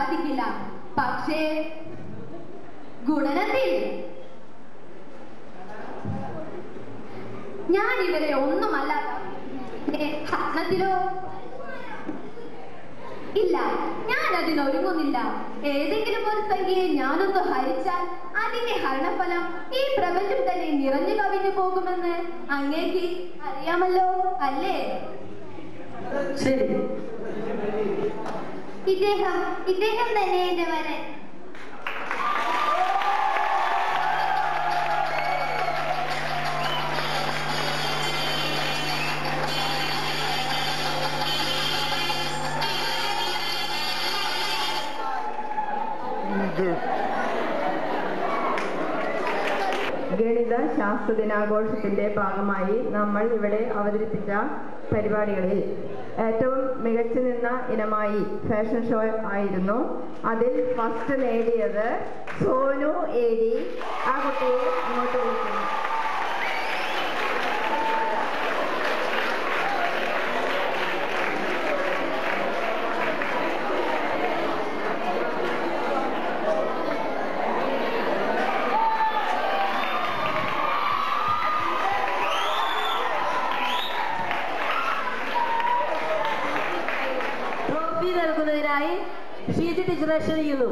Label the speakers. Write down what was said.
Speaker 1: സാധിക്കില്ല. പക്ഷേ ഗുണനത്തിൽ ഞാൻ ഇവരെ ഒന്നുമല്ല. ഹരണത്തിലോ ഇല്ല, ഞാൻ അതിനൊരുങ്ങുന്നില്ല. ഏതെങ്കിലും ഒരു സംഖ്യയെ ഞാനൊന്ന് ഹരിച്ചാൽ അതിന്റെ ഹരണഫലം ഈ പ്രപഞ്ചം തന്നെ നിറഞ്ഞു കവിഞ്ഞു പോകുമെന്ന് അങ്ങേക്ക് അറിയാമല്ലോ, അല്ലേ?
Speaker 2: ശരി,
Speaker 1: ഇദ്ദേഹം തന്നെ എന്റെ വരൻ.
Speaker 3: ഗണിത ശാസ്ത്ര ദിനാഘോഷത്തിന്റെ ഭാഗമായി നമ്മൾ ഇവിടെ അവതരിപ്പിച്ച പരിപാടികളിൽ ഏറ്റവും മികച്ചു നിന്ന ഇനമായി ഫാഷൻ ഷോ ആയിരുന്നു. അതിൽ ഫസ്റ്റ് നേടിയത് സോനു ഏരി. ആ കുട്ടിയെ ഇങ്ങോട്ട് വിളിക്കുന്നു.
Speaker 2: നൽകുന്നതിനായി ഷീജ ടീച്ചറെ ക്ഷണിക്കുന്നു.